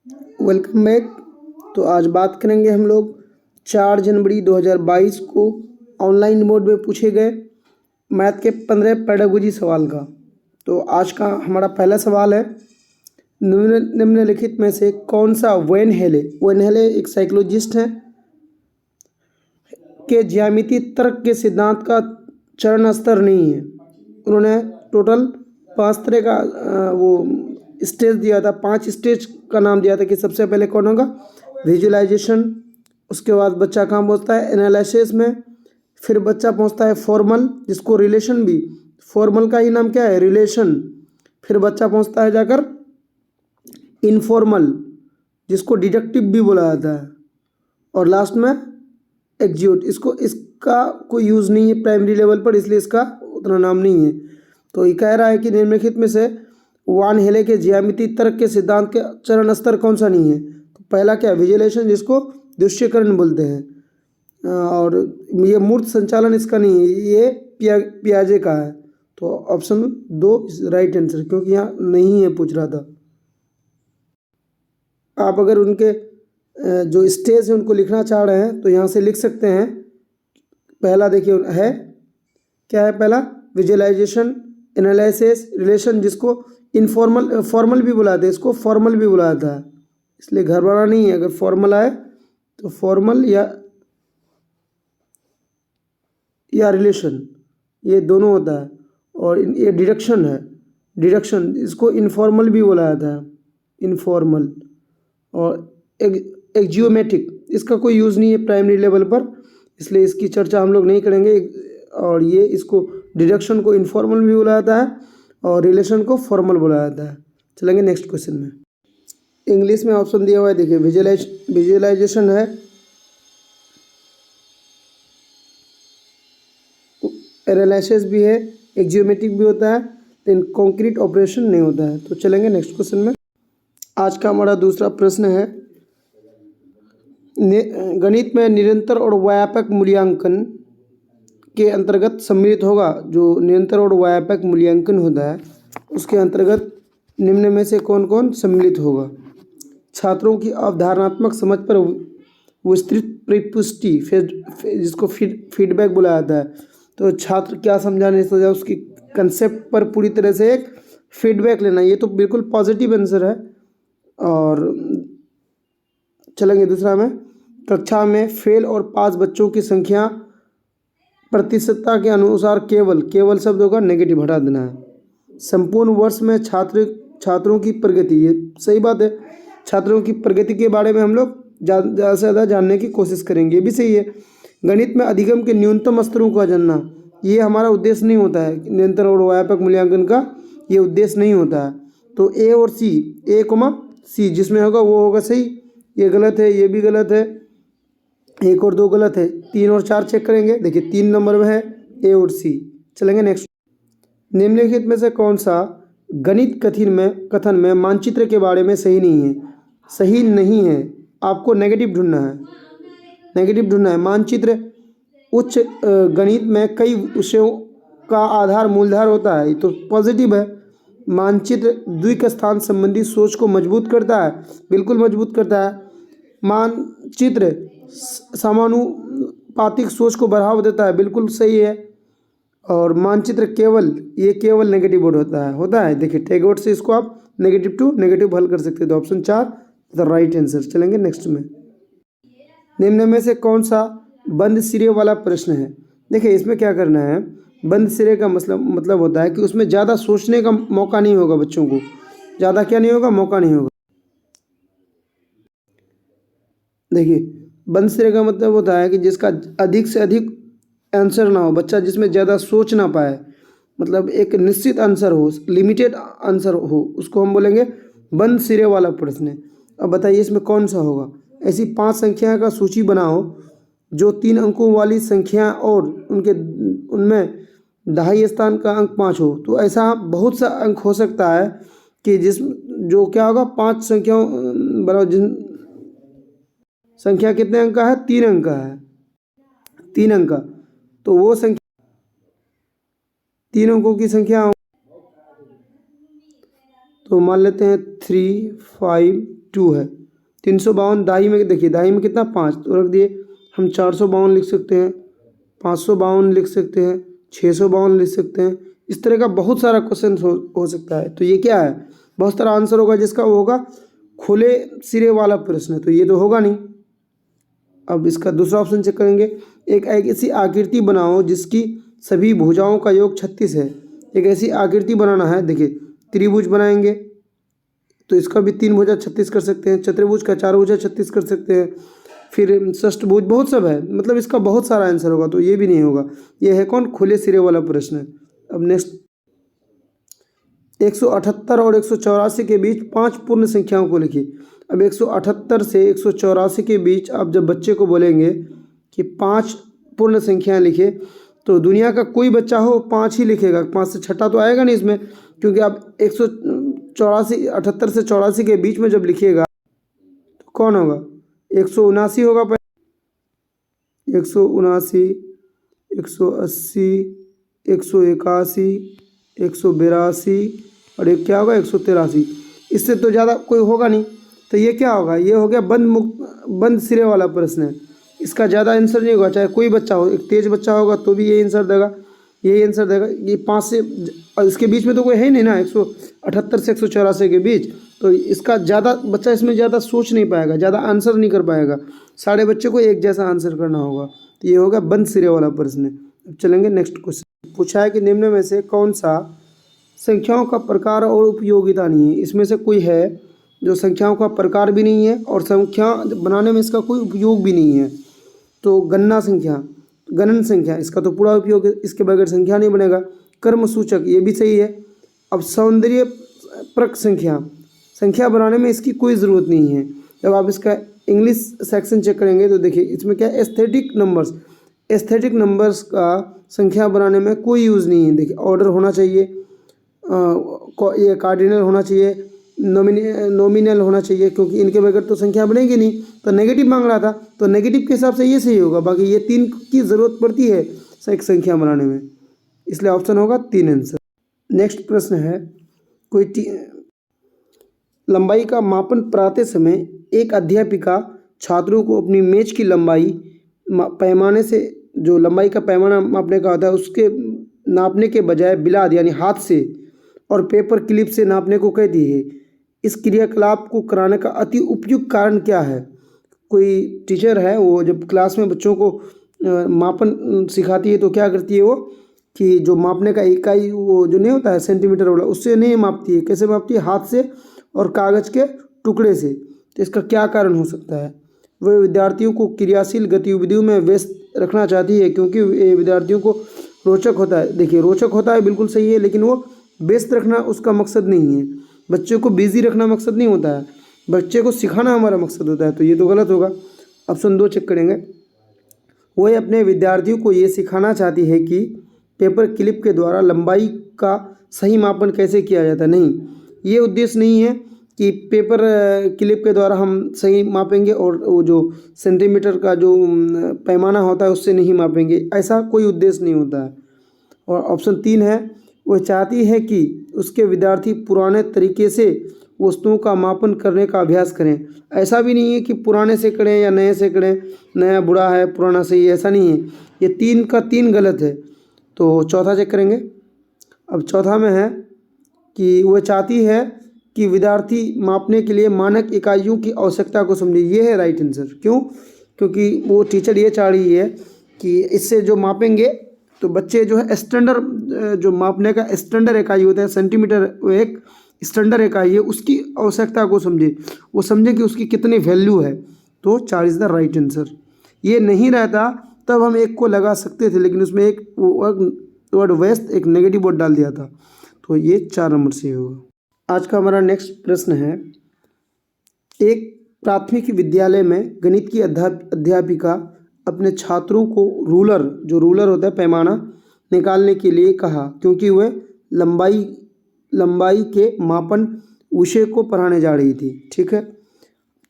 Welcome back. तो आज बात करेंगे हम लोग 4 जनवरी 2022 को ऑनलाइन मोड में पूछे गए मैथ के 15 पेडागोजी सवाल का। तो आज का हमारा पहला सवाल है, निम्नलिखित में से कौन सा वेन हेले एक साइकोलॉजिस्ट हैं के ज्यामितीय तर्क के सिद्धांत का चरण स्तर नहीं है। उन्होंने टोटल 5 तरह का वो स्टेज दिया था, 5 स्टेज का नाम दिया था कि सबसे पहले कौन होगा, विजुअलाइजेशन। उसके बाद बच्चा कहाँ पहुँचता है, एनालिसिस में। फिर बच्चा पहुँचता है फॉर्मल, जिसको रिलेशन भी, फॉर्मल का ही नाम क्या है, रिलेशन। फिर बच्चा पहुँचता है जाकर इनफॉर्मल, जिसको डिडक्टिव भी बोला जाता है। और लास्ट में एग्जीक्यूट। इसका कोई यूज़ नहीं है प्राइमरी लेवल पर, इसलिए इसका उतना नाम नहीं है। तो ये कह रहा है कि निम्नलिखित में से वान हेले के ज्यामितीय तर्क के सिद्धांत के चरण स्तर कौन सा नहीं है। तो पहला क्या, विजुअलाइजेशन, जिसको दृश्यकरण बोलते हैं। और ये मूर्त संचालन इसका नहीं है, ये पियाजे का है। तो ऑप्शन 2 राइट आंसर, क्योंकि यहाँ नहीं है पूछ रहा था। आप अगर उनके जो स्टेज है उनको लिखना चाह रहे हैं तो यहाँ से लिख सकते हैं। पहला देखिए है क्या है, पहला विजुअलाइजेशन, एनालिसिस, रिलेशन, जिसको इनफॉर्मल फॉर्मल भी बुलाते हैं, इसको फॉर्मल भी बुलाया जाता है, इसलिए घबराना नहीं है। अगर फॉर्मल आए तो फॉर्मल या रिलेशन, ये दोनों होता है। और ये डिडक्शन है, डिडक्शन, इसको इनफॉर्मल भी बोला जाता है, इनफॉर्मल। और एक्जियोमेट्रिक, इसका कोई यूज़ नहीं है प्राइमरी लेवल पर, इसलिए इसकी चर्चा हम लोग नहीं करेंगे। और ये इसको डिडक्शन को इनफॉर्मल भी बोला जाता है और रिलेशन को फॉर्मल बोला जाता है। चलेंगे नेक्स्ट क्वेश्चन में। इंग्लिश में ऑप्शन दिया हुआ है, देखिए विजुअलाइजेशन है, एनालिसिस भी है, एक्जियोमेट्रिक भी होता है, लेकिन कॉन्क्रीट ऑपरेशन नहीं होता है। तो चलेंगे नेक्स्ट क्वेश्चन में। आज का हमारा दूसरा प्रश्न है, गणित में निरंतर और व्यापक मूल्यांकन के अंतर्गत सम्मिलित होगा। जो निरंतर और व्यापक मूल्यांकन होता है उसके अंतर्गत निम्न में से कौन कौन सम्मिलित होगा। छात्रों की अवधारणात्मक समझ पर विस्तृत परिपुष्टि, जिसको फीडबैक बोला जाता है। तो छात्र क्या समझा नहीं समझा उसकी कंसेप्ट पर पूरी तरह से एक फीडबैक लेना, ये तो बिल्कुल पॉजिटिव आंसर है। और चलेंगे दूसरा में, कक्षा में फेल और पास बच्चों की संख्या प्रतिशतता के अनुसार केवल शब्द होगा, नेगेटिव हटा देना है। संपूर्ण वर्ष में छात्रों की प्रगति, ये सही बात है, छात्रों की प्रगति के बारे में हम लोग ज़्यादा से ज़्यादा जानने की कोशिश करेंगे, ये भी सही है। गणित में अधिगम के न्यूनतम स्तरों का जानना, ये हमारा उद्देश्य नहीं होता है, निरंतर और व्यापक मूल्यांकन का ये उद्देश्य नहीं होता है। तो ए और सी, A, C जिसमें होगा वो होगा सही, ये गलत है, ये भी गलत है, 1 और 2 गलत है, 3 और 4 चेक करेंगे। देखिए 3 नंबर में है A और C। चलेंगे नेक्स्ट। निम्नलिखित में से कौन सा गणित कथन में मानचित्र के बारे में सही नहीं है। आपको नेगेटिव ढूंढना है। मानचित्र उच्च गणित में कई विषयों का आधार मूलधार होता है, ये तो पॉजिटिव है। मानचित्र द्विक स्थान संबंधी सोच को मजबूत करता है, बिल्कुल मजबूत करता है। मानचित्र समानुपातिक सोच को बढ़ावा देता है, बिल्कुल सही है। और मानचित्र केवल नेगेटिव बोर्ड होता है। देखिए टैगोर से इसको आप नेगेटिव टू नेगेटिव हल कर सकते हैं। तो ऑप्शन 4 द राइट आंसर। चलेंगे नेक्स्ट में। निम्न में से कौन सा बंद सिरे वाला प्रश्न है। देखिए इसमें क्या करना है, बंद सिरे का मतलब होता है कि उसमें ज़्यादा सोचने का मौका नहीं होगा, बच्चों को ज़्यादा क्या नहीं होगा, मौका नहीं होगा। देखिए बंद सिरे का मतलब होता है कि जिसका अधिक से अधिक आंसर ना हो, बच्चा जिसमें ज़्यादा सोच ना पाए, मतलब एक निश्चित आंसर हो, लिमिटेड आंसर हो, उसको हम बोलेंगे बंद सिरे वाला प्रश्न। अब बताइए इसमें कौन सा होगा। ऐसी 5 संख्या का सूची बनाओ जो 3 अंकों वाली संख्या और उनमें दहाई स्थान का अंक 5 हो। तो ऐसा बहुत सा अंक हो सकता है कि जो क्या होगा, 5 संख्याओं बनाओ, जिन संख्या कितने अंक का है, 3 अंक का है, 3 अंक का। तो वो संख्या 3 अंकों की संख्या, तो मान लेते हैं 3, 5, 2 है। 352 दाई में देखिए, दाई में कितना 5 तो रख दिए। हम 452 लिख सकते हैं, 552 लिख सकते हैं, 652 लिख सकते हैं। इस तरह का बहुत सारा क्वेश्चन हो सकता है। तो ये क्या है, बहुत सारा आंसर होगा जिसका वो होगा खुले सिरे वाला प्रश्न, तो ये तो होगा नहीं। अब इसका दूसरा ऑप्शन चेक करेंगे। एक ऐसी आकृति बनाओ जिसकी सभी भुजाओं का योग 36 है। एक ऐसी आकृति बनाना है, देखिए त्रिभुज बनाएंगे तो इसका भी 3 भुजा 36 कर सकते हैं, चतुर्भुज का 4 भुजा 36 कर सकते हैं, फिर षष्ठभुज, बहुत सब है, मतलब इसका बहुत सारा आंसर होगा। तो ये भी नहीं होगा, ये है कौन, खुले सिरे वाला प्रश्न। अब नेक्स्ट 178 और 184 के बीच 5 पूर्ण संख्याओं को लिखिए। अब 178 से 184 के बीच आप जब बच्चे को बोलेंगे कि 5 पूर्ण संख्याएं लिखे, तो दुनिया का कोई बच्चा हो 5 ही लिखेगा, 5 से छठा तो आएगा नहीं इसमें, क्योंकि आप 178 से 84 के बीच में जब लिखिएगा तो कौन होगा, 179 होगा, 179, 180, 181, 182 और एक क्या होगा 183। इससे तो ज़्यादा कोई होगा नहीं। तो ये क्या होगा, ये हो गया बंद सिरे वाला प्रश्न है। इसका ज़्यादा आंसर नहीं होगा, चाहे कोई बच्चा हो, एक तेज बच्चा होगा तो भी यही आंसर देगा, यही आंसर देगा। ये 5 से, और इसके बीच में तो कोई है ही नहीं ना, 178 से 184 के बीच, तो इसका ज़्यादा बच्चा इसमें ज़्यादा सोच नहीं पाएगा, ज़्यादा आंसर नहीं कर पाएगा। सारे बच्चे को एक जैसा आंसर करना होगा। तो ये होगा बंद सिरे वाला प्रश्न। अब चलेंगे नेक्स्ट क्वेश्चन। पूछा है कि निम्न में से कौन सा संख्याओं का प्रकार और उपयोगिता नहीं है। इसमें से कोई है जो संख्याओं का प्रकार भी नहीं है और संख्या बनाने में इसका कोई उपयोग भी नहीं है। तो गणन संख्या इसका तो पूरा उपयोग है, इसके बगैर संख्या नहीं बनेगा। कर्म सूचक ये भी सही है। अब सौंदर्य प्रक संख्या बनाने में इसकी कोई ज़रूरत नहीं है। जब आप इसका इंग्लिश सेक्शन चेक करेंगे तो देखिए इसमें क्या है, एस्थेटिक नंबर्स का संख्या बनाने में कोई यूज़ नहीं है। देखिए ऑर्डर होना चाहिए, ये कार्डिनल होना चाहिए, नॉमिनल होना चाहिए, क्योंकि इनके बगैर तो संख्या बनेगी नहीं। तो नेगेटिव मांग रहा था, तो नेगेटिव के हिसाब से ये सही होगा। बाकी ये 3 की ज़रूरत पड़ती है एक संख्या बनाने में, इसलिए ऑप्शन होगा 3 आंसर। नेक्स्ट प्रश्न है, कोई लंबाई का मापन प्रातः समय एक अध्यापिका छात्रों को अपनी मेज की लंबाई पैमाने से, जो लंबाई का पैमाना मापने का होता है उसके नापने के बजाय बिलाद यानी हाथ से और पेपर क्लिप से नापने को कहती है। इस क्रियाकलाप को कराने का अति उपयुक्त कारण क्या है। कोई टीचर है, वो जब क्लास में बच्चों को मापन सिखाती है तो क्या करती है वो, कि जो मापने का इकाई वो जो नहीं होता है सेंटीमीटर वाला, उससे नहीं मापती है। कैसे मापती है, हाथ से और कागज़ के टुकड़े से। तो इसका क्या कारण हो सकता है। वह विद्यार्थियों को क्रियाशील गतिविधियों में व्यस्त रखना चाहती है, क्योंकि ये विद्यार्थियों को रोचक होता है। देखिए रोचक होता है बिल्कुल सही है, लेकिन वो व्यस्त रखना उसका मकसद नहीं है। बच्चे को बिजी रखना मकसद नहीं होता है, बच्चे को सिखाना हमारा मकसद होता है। तो ये तो गलत होगा। ऑप्शन 2 चेक करेंगे। वह अपने विद्यार्थियों को ये सिखाना चाहती है कि पेपर क्लिप के द्वारा लंबाई का सही मापन कैसे किया जाता है। नहीं, ये उद्देश्य नहीं है कि पेपर क्लिप के द्वारा हम सही मापेंगे और वो जो सेंटीमीटर का जो पैमाना होता है उससे नहीं मापेंगे, ऐसा कोई उद्देश्य नहीं होता है। और ऑप्शन 3 है, वह चाहती है कि उसके विद्यार्थी पुराने तरीके से वस्तुओं का मापन करने का अभ्यास करें। ऐसा भी नहीं है कि पुराने से करें या नए से करें, नया बुरा है पुराना सही है, ऐसा नहीं है। ये 3 का 3 गलत है। तो चौथा चेक करेंगे। अब चौथा में है कि वह चाहती है कि विद्यार्थी मापने के लिए मानक इकाइयों की आवश्यकता को समझे। ये है राइट आंसर। क्यों, क्योंकि वो टीचर ये चाह रही है कि इससे जो मापेंगे तो बच्चे जो है स्टैंडर्ड, जो मापने का स्टैंडर्ड इकाई होता है सेंटीमीटर, वो एक स्टैंडर्ड इकाई है, उसकी आवश्यकता को समझे, वो समझे कि उसकी कितनी वैल्यू है। तो 4 इज़ द राइट आंसर। ये नहीं रहता तब हम एक को लगा सकते थे, लेकिन उसमें एक वर्ड वेस्ट, एक नेगेटिव वर्ड डाल दिया था, तो ये 4 नंबर से होगा। आज का हमारा नेक्स्ट प्रश्न है, एक प्राथमिक विद्यालय में गणित की अध्यापिका अपने छात्रों को रूलर, जो रूलर होता है पैमाना, निकालने के लिए कहा, क्योंकि वह लंबाई के मापन विषय को पढ़ाने जा रही थी। ठीक है,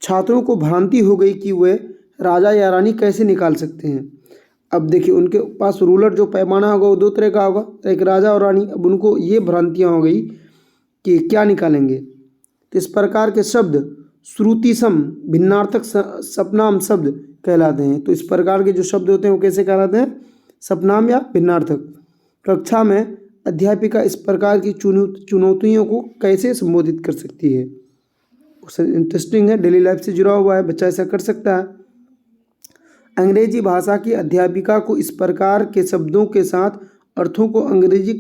छात्रों को भ्रांति हो गई कि वे राजा या रानी कैसे निकाल सकते हैं। अब देखिए उनके पास रूलर जो पैमाना होगा वो 2 तरह का होगा, एक राजा और रानी। अब उनको ये भ्रांतियाँ हो गई कि क्या निकालेंगे। तो इस प्रकार के शब्द श्रुतिसम भिन्नार्थक सपनाम शब्द कहलाते हैं। तो इस प्रकार के जो शब्द होते हैं वो कैसे कहलाते हैं? सपनाम या भिन्नार्थक। कक्षा में अध्यापिका इस प्रकार की चुनौतियों को कैसे संबोधित कर सकती है? इंटरेस्टिंग है, डेली लाइफ से जुड़ा हुआ है, बच्चा ऐसा कर सकता है। अंग्रेजी भाषा की अध्यापिका को इस प्रकार के शब्दों के साथ अर्थों को अंग्रेजी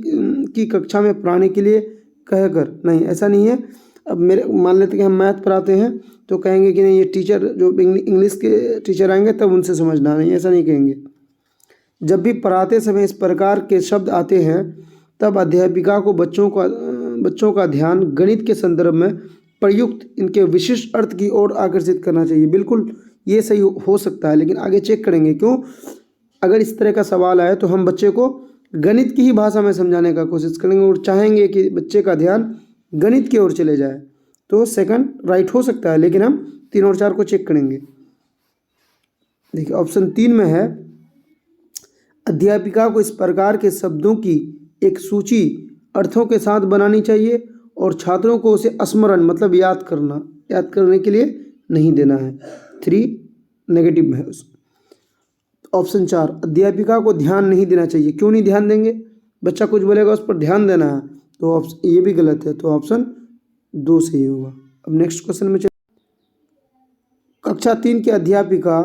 की कक्षा में पढ़ाने के लिए कहकर, नहीं ऐसा नहीं है। अब मेरे मान लेते कि हम मैथ पढ़ाते हैं तो कहेंगे कि नहीं ये टीचर जो इंग्लिश के टीचर आएंगे तब उनसे समझना, नहीं ऐसा नहीं कहेंगे। जब भी पढ़ाते समय इस प्रकार के शब्द आते हैं तब अध्यापिका को बच्चों का ध्यान गणित के संदर्भ में प्रयुक्त इनके विशिष्ट अर्थ की ओर आकर्षित करना चाहिए। बिल्कुल ये सही हो सकता है, लेकिन आगे चेक करेंगे क्यों। अगर इस तरह का सवाल आए तो हम बच्चे को गणित की ही भाषा में समझाने का कोशिश करेंगे और चाहेंगे कि बच्चे का ध्यान गणित की ओर चले जाए। तो सेकंड राइट हो सकता है, लेकिन हम 3 और 4 को चेक करेंगे। देखिए ऑप्शन 3 में है अध्यापिका को इस प्रकार के शब्दों की एक सूची अर्थों के साथ बनानी चाहिए और छात्रों को उसे स्मरण मतलब याद करने के लिए नहीं देना है। 3 नेगेटिव में है। ऑप्शन 4 अध्यापिका को ध्यान नहीं देना चाहिए। क्यों नहीं ध्यान देंगे? बच्चा कुछ बोलेगा उस पर ध्यान देना है, तो ऑप्शन ये भी गलत है, तो ऑप्शन 2 सही होगा। अब नेक्स्ट क्वेश्चन में कक्षा 3 की अध्यापिका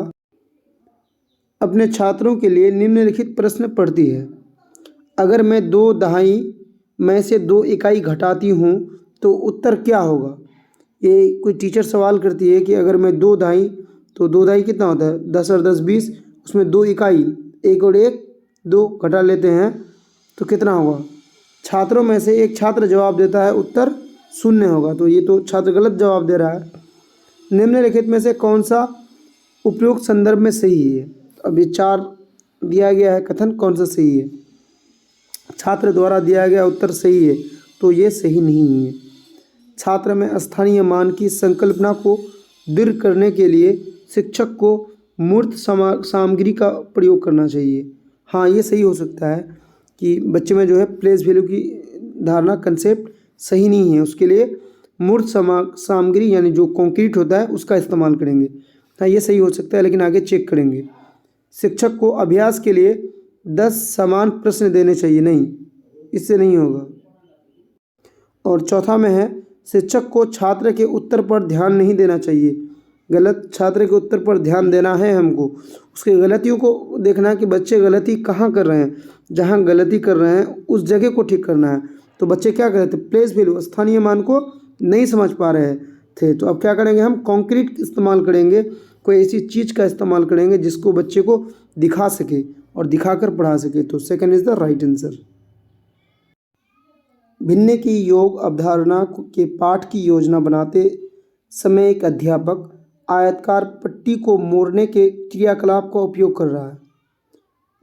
अपने छात्रों के लिए निम्नलिखित प्रश्न पढ़ती है। अगर मैं 2 दहाई में से 2 इकाई घटाती हूँ तो उत्तर क्या होगा? ये कोई टीचर सवाल करती है कि अगर मैं 2 दहाई, तो 2 दहाई कितना होता है? 10 और 10 20, उसमें 2 इकाई, 1 और 1 2 घटा लेते हैं तो कितना होगा? छात्रों में से एक छात्र जवाब देता है उत्तर 0 होगा, तो ये तो छात्र गलत जवाब दे रहा है। निम्नलिखित में से कौन सा उपयुक्त संदर्भ में सही है? अब ये 4 दिया गया है कथन, कौन सा सही है? छात्र द्वारा दिया गया उत्तर सही है, तो ये सही नहीं है। छात्र में स्थानीय मान की संकल्पना को दृढ़ करने के लिए शिक्षक को मूर्त सामग्री का प्रयोग करना चाहिए। हाँ ये सही हो सकता है कि बच्चे में जो है प्लेस वैल्यू की धारणा कंसेप्ट सही नहीं है, उसके लिए मूर्त सामग्री यानी जो कंक्रीट होता है उसका इस्तेमाल करेंगे। हाँ ये सही हो सकता है, लेकिन आगे चेक करेंगे। शिक्षक को अभ्यास के लिए 10 समान प्रश्न देने चाहिए, नहीं इससे नहीं होगा। और चौथा में है शिक्षक को छात्र के उत्तर पर ध्यान नहीं देना चाहिए, गलत। छात्र के उत्तर पर ध्यान देना है हमको, उसकी गलतियों को देखना है कि बच्चे गलती कहाँ कर रहे हैं, जहाँ गलती कर रहे हैं उस जगह को ठीक करना है। तो बच्चे क्या कर रहे थे? प्लेस वैल्यू स्थानीय मान को नहीं समझ पा रहे थे, तो अब क्या करेंगे हम? कंक्रीट इस्तेमाल करेंगे, कोई ऐसी चीज़ का इस्तेमाल करेंगे जिसको बच्चे को दिखा सके और दिखाकर पढ़ा सके। तो second is the right answer. भिन्न की योग अवधारणा के पाठ की योजना बनाते समय एक अध्यापक आयताकार पट्टी को मोड़ने के क्रियाकलाप का उपयोग कर रहा है।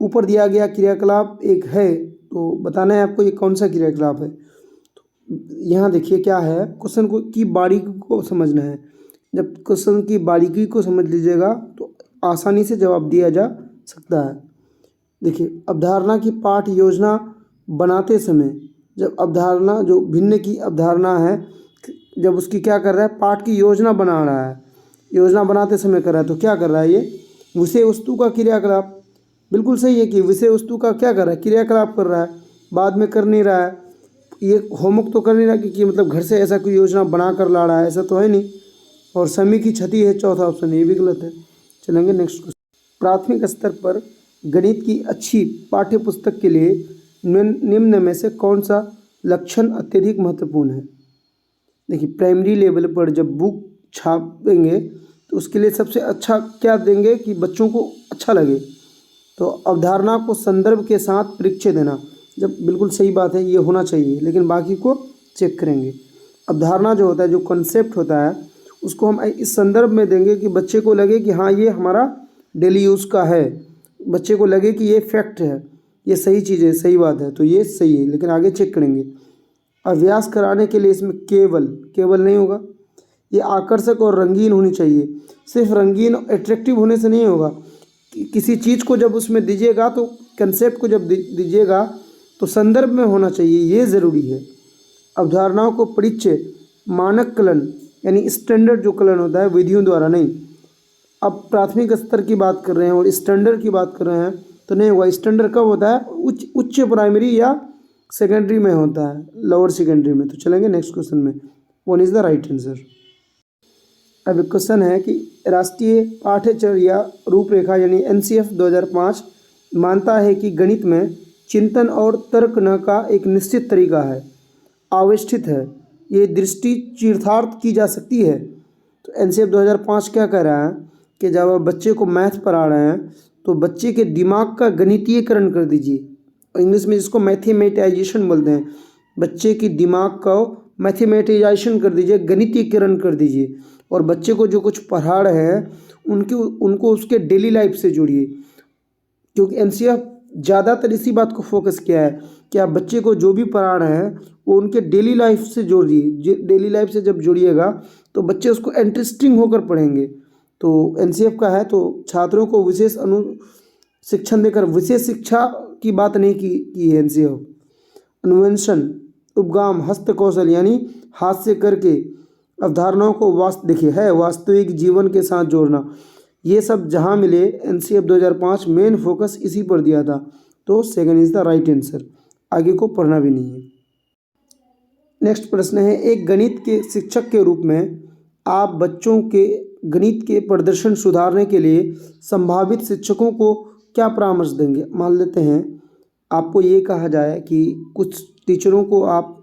ऊपर दिया गया क्रियाकलाप एक है, तो बताना है आपको ये कौन सा क्रियाकलाप है। यहाँ देखिए क्या है, क्वेश्चन को की बारीकी को समझना है। जब क्वेश्चन की बारीकी को समझ लीजिएगा तो आसानी से जवाब दिया जा सकता है। देखिए अवधारणा की पाठ योजना बनाते समय, जब अवधारणा जो भिन्न की अवधारणा है, जब उसकी क्या कर रहा है? पाठ की योजना बना रहा है। योजना बनाते समय कर रहा है, तो क्या कर रहा है? ये विषय वस्तु का क्रियाकलाप। बिल्कुल सही है कि विषय वस्तु का क्या कर रहा है? क्रियाकलाप कर रहा है, बाद में कर नहीं रहा है। ये होमवर्क तो कर नहीं रहा कि मतलब घर से ऐसा कोई योजना बना कर ला रहा है, ऐसा तो है नहीं। और समय की क्षति है चौथा ऑप्शन, ये भी गलत है। चलेंगे नेक्स्ट क्वेश्चन। प्राथमिक स्तर पर गणित की अच्छी पाठ्य पुस्तक के लिए निम्न में से कौन सा लक्षण अत्यधिक महत्वपूर्ण है? देखिए प्राइमरी लेवल पर जब बुक छापेंगे तो उसके लिए सबसे अच्छा क्या देंगे कि बच्चों को अच्छा लगे। तो अवधारणा को संदर्भ के साथ परिचय देना, जब बिल्कुल सही बात है, ये होना चाहिए, लेकिन बाकी को चेक करेंगे। अवधारणा जो होता है, जो कॉन्सेप्ट होता है, उसको हम इस संदर्भ में देंगे कि बच्चे को लगे कि हाँ ये हमारा डेली यूज़ का है, बच्चे को लगे कि ये फैक्ट है, ये सही चीज़ है, सही बात है, तो ये सही है, लेकिन आगे चेक करेंगे। अभ्यास कराने के लिए इसमें केवल नहीं होगा, ये आकर्षक और रंगीन होनी चाहिए। सिर्फ रंगीन अट्रैक्टिव होने से नहीं होगा, किसी चीज़ को जब उसमें दीजिएगा तो कंसेप्ट को जब दीजिएगा तो संदर्भ में होना चाहिए, ये ज़रूरी है। अवधारणाओं को परिचय, मानककलन यानी स्टैंडर्ड जो कलन होता है विधियों द्वारा नहीं। अब प्राथमिक स्तर की बात कर रहे हैं और स्टैंडर्ड की बात कर रहे हैं तो नहीं हुआ। स्टैंडर्ड कब होता है? उच्च प्राइमरी या सेकेंडरी में होता है, लोअर सेकेंडरी में। तो चलेंगे नेक्स्ट क्वेश्चन में, one is the right answer. अब एक क्वेश्चन है कि राष्ट्रीय पाठ्यचर्या रूपरेखा यानी NCF 2005 मानता है कि गणित में चिंतन और तर्कन का एक निश्चित तरीका है, आविष्ठित है, ये दृष्टि चरितार्थ की जा सकती है। तो NCF 2005 क्या कह रहा है कि जब आप बच्चे को मैथ पढ़ा रहे हैं तो बच्चे के दिमाग का गणितीयकरण कर दीजिए, इंग्लिश में जिसको मैथमेटाइजेशन बोलते हैं। बच्चे की दिमाग को मैथमेटाइजेशन कर दीजिए, गणितीयकरण कर दीजिए, और बच्चे को जो कुछ पढ़ा रहे हैं उनको उसके डेली लाइफ से जोड़िए। क्योंकि NCF ज़्यादातर इसी बात को फोकस किया है कि आप बच्चे को जो भी पढ़ा रहे हैं वो उनके डेली लाइफ से जोड़िए। डेली लाइफ से जब जोड़िएगा तो बच्चे उसको इंटरेस्टिंग होकर पढ़ेंगे। तो NCF का है तो छात्रों को विशेष शिक्षण देकर विशेष शिक्षा की बात नहीं की है NCF। अन्वेषण, उपगाम, हस्तकौशल यानी हाथ से करके अवधारणाओं को वास्तविक जीवन के साथ जोड़ना, ये सब जहाँ मिले NCF 2005 मेन फोकस इसी पर दिया था। तो second is the right answer, आगे को पढ़ना भी नहीं है। नेक्स्ट प्रश्न है, एक गणित के शिक्षक के रूप में आप बच्चों के गणित के प्रदर्शन सुधारने के लिए संभावित शिक्षकों को क्या परामर्श देंगे? मान लेते हैं आपको ये कहा जाए कि कुछ टीचरों को आप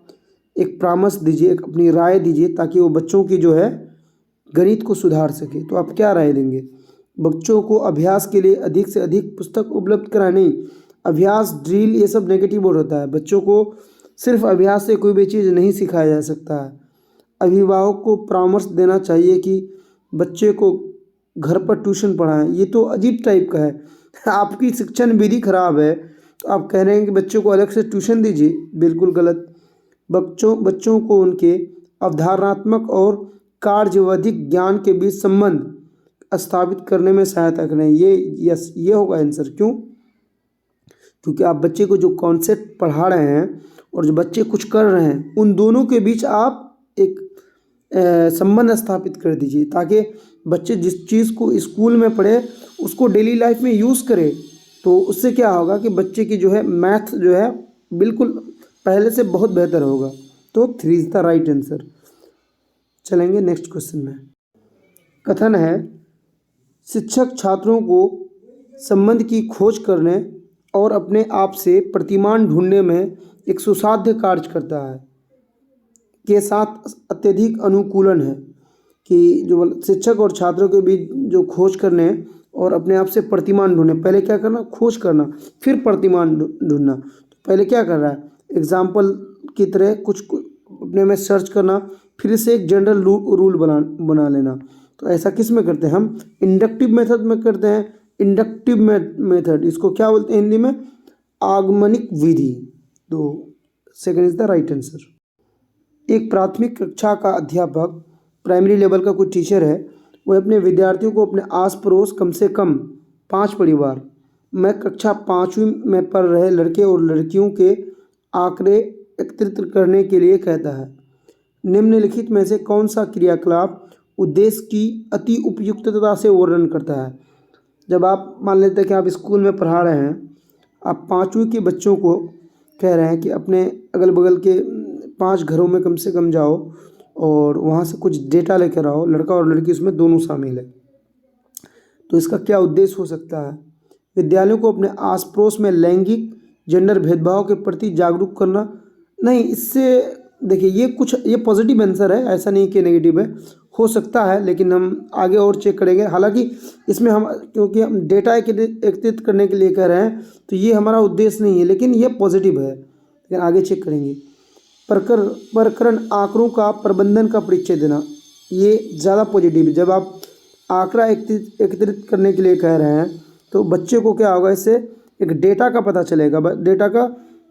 एक परामर्श दीजिए, एक अपनी राय दीजिए ताकि वो बच्चों की जो है गणित को सुधार सके, तो आप क्या राय देंगे? बच्चों को अभ्यास के लिए अधिक से अधिक पुस्तक उपलब्ध कराएं? नहीं, अभ्यास, ड्रिल, ये सब नेगेटिव वर्ड होता है। बच्चों को सिर्फ अभ्यास से कोई भी चीज़ नहीं सिखाया जा सकता है। अभिभावक को परामर्श देना चाहिए कि बच्चे को घर पर ट्यूशन पढ़ाएं। ये तो अजीब टाइप का है। आपकी शिक्षण विधि खराब है तो आप कह रहे हैं कि बच्चों को अलग से ट्यूशन दीजिए, बिल्कुल गलत। बच्चों को उनके अवधारणात्मक और कार्यवधिक ज्ञान के बीच संबंध स्थापित करने में सहायता करें। ये होगा आंसर। क्यों? क्योंकि आप बच्चे को जो कॉन्सेप्ट पढ़ा रहे हैं और जो बच्चे कुछ कर रहे हैं उन दोनों के बीच आप एक संबंध स्थापित कर दीजिए ताकि बच्चे जिस चीज़ को स्कूल में पढ़े उसको डेली लाइफ में यूज़ करे। तो उससे क्या होगा कि बच्चे की जो है मैथ जो है बिल्कुल पहले से बहुत बेहतर होगा। तो 3 इज़ द राइट आंसर। चलेंगे नेक्स्ट क्वेश्चन में। कथन है, शिक्षक छात्रों को संबंध की खोज करने और अपने आप से प्रतिमान ढूंढने में एक सुसाध्य कार्य करता है के साथ अत्यधिक अनुकूलन है। कि जो शिक्षक और छात्रों के बीच जो खोज करने और अपने आप से प्रतिमान ढूंढने, पहले क्या करना? खोज करना, फिर प्रतिमान ढूंढना। तो पहले क्या कर रहा है? एग्जाम्पल की तरह कुछ अपने में सर्च करना, फिर से एक जनरल रूल बना लेना। तो ऐसा किस में करते हैं? हम इंडक्टिव मेथड में करते हैं। इंडक्टिव मेथड, इसको क्या बोलते हैं हिंदी में? आगमनिक विधि। तो second is the right answer. एक प्राथमिक कक्षा का अध्यापक, प्राइमरी लेवल का कोई टीचर है, वह अपने विद्यार्थियों को अपने आस पड़ोस कम से कम 5 परिवार में कक्षा 5वीं में पढ़ रहे लड़के और लड़कियों के आंकड़े एकत्रित करने के लिए कहता है। निम्नलिखित में से कौन सा क्रियाकलाप उद्देश्य की अति उपयुक्तता से वर्णन करता है? जब आप मान लेते हैं कि आप स्कूल में पढ़ा रहे हैं, आप 5वीं के बच्चों को कह रहे हैं कि अपने अगल बगल के 5 घरों में कम से कम जाओ और वहाँ से कुछ डेटा लेकर आओ, लड़का और लड़की उसमें दोनों शामिल है। तो इसका क्या उद्देश्य हो सकता है? विद्यालयों को अपने आस पड़ोस में लैंगिक जेंडर भेदभाव के प्रति जागरूक करना? नहीं, इससे देखिए ये पॉजिटिव आंसर है, ऐसा नहीं कि नेगेटिव है। हो सकता है लेकिन हम आगे और चेक करेंगे। हालांकि इसमें क्योंकि हम डेटा एकत्रित करने के लिए कह रहे हैं तो ये हमारा उद्देश्य नहीं है, लेकिन ये पॉजिटिव है, लेकिन आगे चेक करेंगे। प्रकरण आंकड़ों का प्रबंधन का परिचय देना, ये ज़्यादा पॉजिटिव है। जब आप आंकड़ा एकत्रित करने के लिए कह रहे हैं तो बच्चे को क्या होगा? इससे एक डेटा का पता चलेगा, डेटा का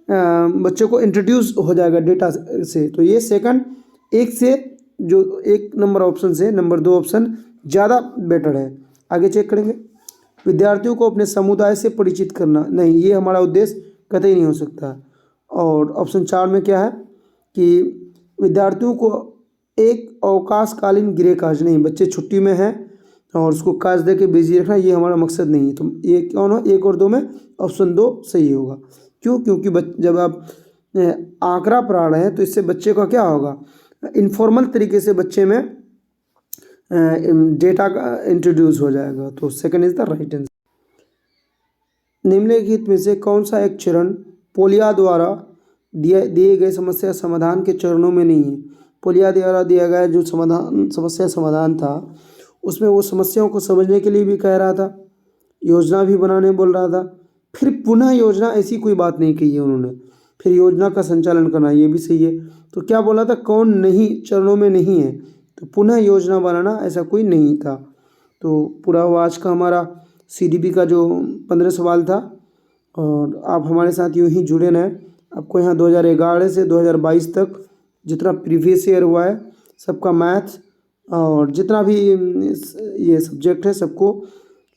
बच्चे को इंट्रोड्यूस हो जाएगा डेटा से। तो ये सेकंड, एक नंबर ऑप्शन से नंबर 2 ऑप्शन ज़्यादा बेटर है। आगे चेक करेंगे। विद्यार्थियों को अपने समुदाय से परिचित करना, नहीं, ये हमारा उद्देश्य कतई नहीं हो सकता। और ऑप्शन 4 में क्या है कि विद्यार्थियों को एक अवकाशकालीन गृह कार्य नहीं, बच्चे छुट्टी में हैं और उसको कार्य दे के बिजी रखना, ये हमारा मकसद नहीं है। तो ये कौन हो, 1 और 2 में ऑप्शन 2 सही होगा। क्यों? क्योंकि जब आप आंकड़ा पढ़ा रहे हैं तो इससे बच्चे का क्या होगा, इनफॉर्मल तरीके से बच्चे में डेटा का इंट्रोड्यूस हो जाएगा। तो second is the right answer. निम्नलिखित में से कौन सा एक चरण पोलिया द्वारा दिए गए समस्या समाधान के चरणों में नहीं है? पोलिया द्वारा दिया गया जो समस्या समाधान था उसमें वो समस्याओं को समझने के लिए भी कह रहा था, योजना भी बनाने बोल रहा था, फिर पुनः योजना, ऐसी कोई बात नहीं कही है उन्होंने, फिर योजना का संचालन करना, ये भी सही है। तो क्या बोला था, कौन नहीं चरणों में नहीं है, तो पुनः योजना बनाना ऐसा कोई नहीं था। तो पूरा हुआ आज का हमारा CDP का जो 15 सवाल था। और आप हमारे साथ यूँ ही जुड़े रहें। आपको यहाँ 2011 से 2022 तक जितना प्रीवियस ईयर हुआ है सबका मैथ और जितना भी ये सब्जेक्ट है सबको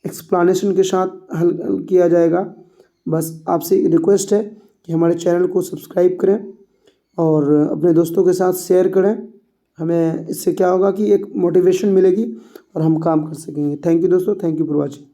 एक्सप्लानेशन के साथ हल किया जाएगा। बस आपसे रिक्वेस्ट है कि हमारे चैनल को सब्सक्राइब करें और अपने दोस्तों के साथ शेयर करें। हमें इससे क्या होगा कि एक मोटिवेशन मिलेगी और हम काम कर सकेंगे। थैंक यू दोस्तों, थैंक यू फॉर वॉचिंग।